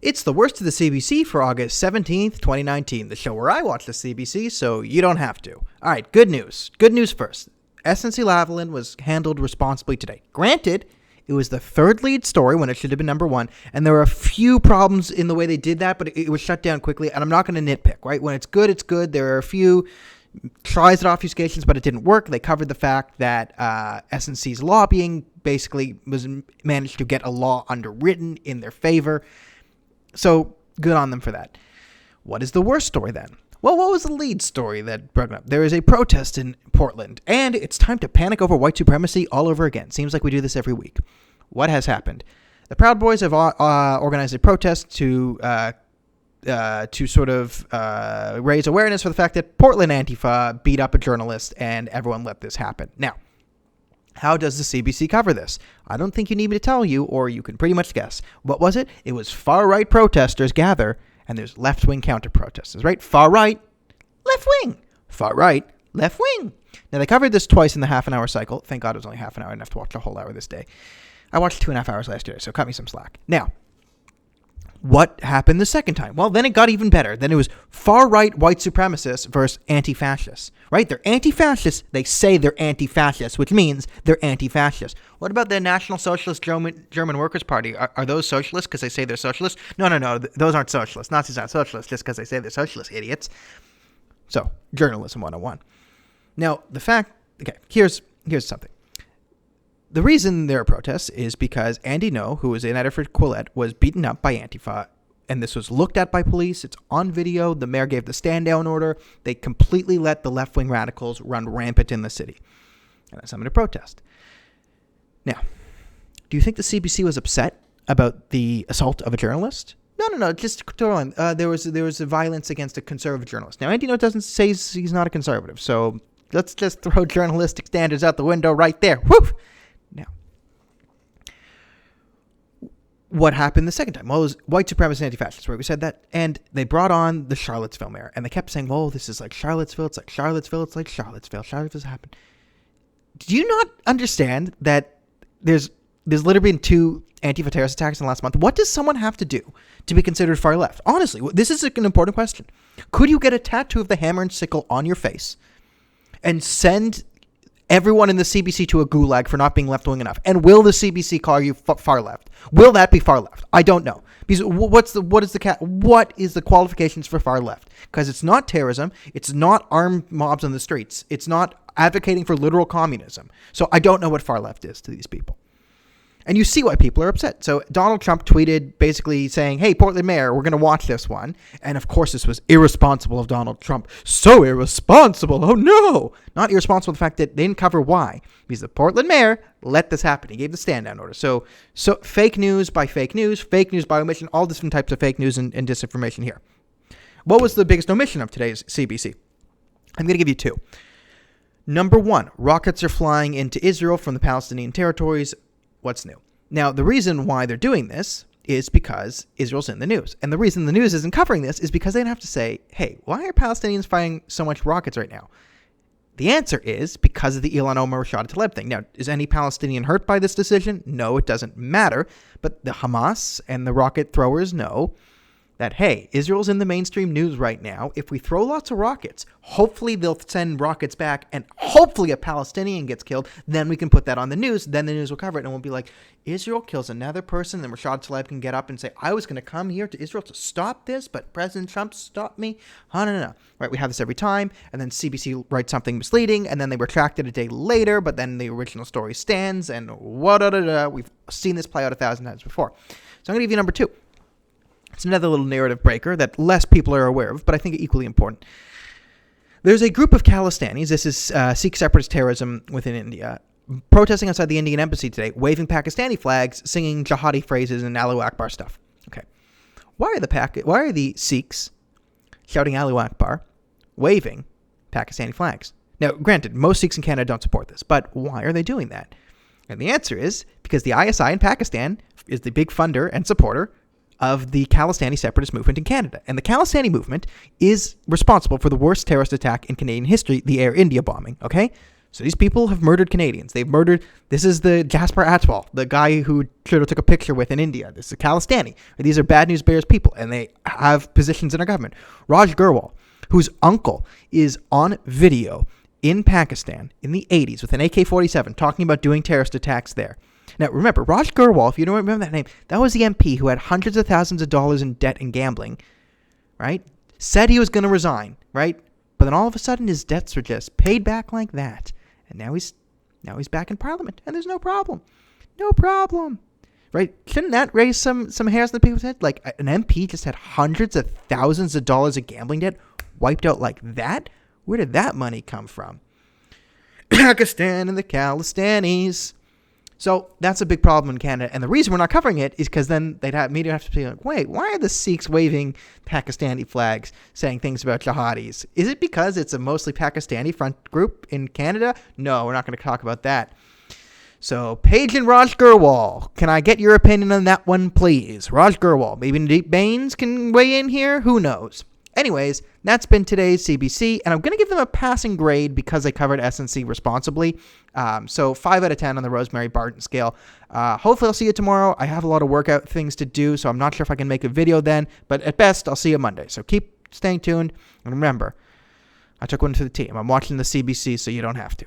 It's the worst of the CBC for August 17th, 2019, the show where I watch the CBC, so you don't have to. All right, good news. Good news first. SNC-Lavalin was handled responsibly today. Granted, it was the third lead story when it should have been number one, and there were a few problems in the way they did that, but it was shut down quickly, and I'm not going to nitpick, right? When it's good, it's good. There are a few tries at obfuscations, but it didn't work. They covered the fact that SNC's lobbying basically managed to get a law underwritten in their favor. So good on them for that. What is the worst story then? Well, what was the lead story that broke up? There is a protest in Portland, and it's time to panic over white supremacy all over again. Seems like we do this every week. What has happened? The Proud Boys have organized a protest to sort of raise awareness for the fact that Portland Antifa beat up a journalist, and everyone let this happen. Now, how does the CBC cover this? I don't think you need me to tell you, or you can pretty much guess. What was it? It was far-right protesters gather, and there's left-wing counter-protesters, right? Far-right, left-wing. Far-right, left-wing. Now, they covered this twice in the half-an-hour cycle. Thank God it was only half an hour. I didn't have to watch a whole hour this day. I watched 2.5 hours last year, so cut me some slack. Now, what happened the second time? Well, then it got even better. Then it was far-right white supremacists versus anti-fascists, right? They're anti-fascists. They say they're anti-fascists, which means they're anti-fascists. What about the National Socialist German Workers' Party? Are those socialists because they say they're socialists? No. Those aren't socialists. Nazis aren't socialists just because they say they're socialists, idiots. So, journalism 101. Now, here's something. The reason there are protests is because Andy Ngo, who was an editor for Quillette, was beaten up by Antifa, and this was looked at by police. It's on video. The mayor gave the stand-down order. They completely let the left-wing radicals run rampant in the city. And that's something to protest. Now, do you think the CBC was upset about the assault of a journalist? No. Just throw in. There was a violence against a conservative journalist. Now, Andy Ngo doesn't say he's not a conservative, so let's just throw journalistic standards out the window right there. Whoop! Now, what happened the second time? Well, it was white supremacist anti-fascists, right? We said that. And they brought on the Charlottesville mayor. And they kept saying, well, this is like Charlottesville. It's like Charlottesville. It's like Charlottesville. Charlottesville's happened. Do you not understand that there's literally been 2 Antifa terrorist attacks in the last month? What does someone have to do to be considered far left? Honestly, this is an important question. Could you get a tattoo of the hammer and sickle on your face and send everyone in the CBC to a gulag for not being left-wing enough? And will the CBC call you far left? Will that be far left? I don't know. Because what is the qualifications for far left? Because it's not terrorism. It's not armed mobs on the streets. It's not advocating for literal communism. So I don't know what far left is to these people. And you see why people are upset. So Donald Trump tweeted basically saying, hey, Portland mayor, we're going to watch this one. And of course, this was irresponsible of Donald Trump. So irresponsible. Oh, no. Not irresponsible the fact that they didn't cover why. Because the Portland mayor let this happen. He gave the stand-down order. So fake news by omission, all different types of fake news and disinformation here. What was the biggest omission of today's CBC? I'm going to give you 2. Number 1, rockets are flying into Israel from the Palestinian territories. What's new? Now, the reason why they're doing this is because Israel's in the news. And the reason the news isn't covering this is because they don't have to say, hey, why are Palestinians firing so much rockets right now? The answer is because of the Ilan Omar Rashad Tlaib thing. Now, is any Palestinian hurt by this decision? No, it doesn't matter. But the Hamas and the rocket throwers know that, hey, Israel's in the mainstream news right now. If we throw lots of rockets, hopefully they'll send rockets back, and hopefully a Palestinian gets killed. Then we can put that on the news. Then the news will cover it, and we'll be like, Israel kills another person. Then Rashad Tlaib can get up and say, I was going to come here to Israel to stop this, but President Trump stopped me. No. Right, we have this every time, and then CBC writes something misleading, and then they retract it a day later, but then the original story stands, and we've seen this play out 1,000 times before. So I'm going to give you number 2. It's another little narrative breaker that less people are aware of, but I think equally important. There's a group of Khalistanis, this is Sikh separatist terrorism within India, protesting outside the Indian embassy today, waving Pakistani flags, singing jihadi phrases and Allahu Akbar stuff. Okay. Why are the Sikhs shouting Allahu Akbar, waving Pakistani flags? Now, granted, most Sikhs in Canada don't support this, but why are they doing that? And the answer is because the ISI in Pakistan is the big funder and supporter of the Khalistani separatist movement in Canada. And the Khalistani movement is responsible for the worst terrorist attack in Canadian history, the Air India bombing, okay? So these people have murdered Canadians. This is the Jasper Atwal, the guy who Trudeau took a picture with in India. This is a Khalistani. These are bad news bears people, and they have positions in our government. Raj Gerwal, whose uncle is on video in Pakistan in the 80s with an AK-47 talking about doing terrorist attacks there. Now, remember, Raj Gerwal, if you don't remember that name, that was the MP who had hundreds of thousands of dollars in debt and gambling, right? Said he was going to resign, right? But then all of a sudden his debts were just paid back like that. And now he's back in Parliament, and there's no problem. No problem. Right? Shouldn't that raise some hairs on the people's head? Like, an MP just had hundreds of thousands of dollars of gambling debt wiped out like that? Where did that money come from? Pakistan and the Khalistanis. So that's a big problem in Canada. And the reason we're not covering it is because then media have to be like, wait, why are the Sikhs waving Pakistani flags saying things about jihadis? Is it because it's a mostly Pakistani front group in Canada? No, we're not going to talk about that. So, Paige and Raj Gerwal, can I get your opinion on that one, please? Raj Gerwal, maybe Nadeep Bains can weigh in here? Who knows? Anyways, that's been today's CBC, and I'm going to give them a passing grade because they covered SNC responsibly. So 5 out of 10 on the Rosemary Barton scale. Hopefully I'll see you tomorrow. I have a lot of workout things to do, so I'm not sure if I can make a video then, but at best, I'll see you Monday. So keep staying tuned, and remember, I took one for the team. I'm watching the CBC, so you don't have to.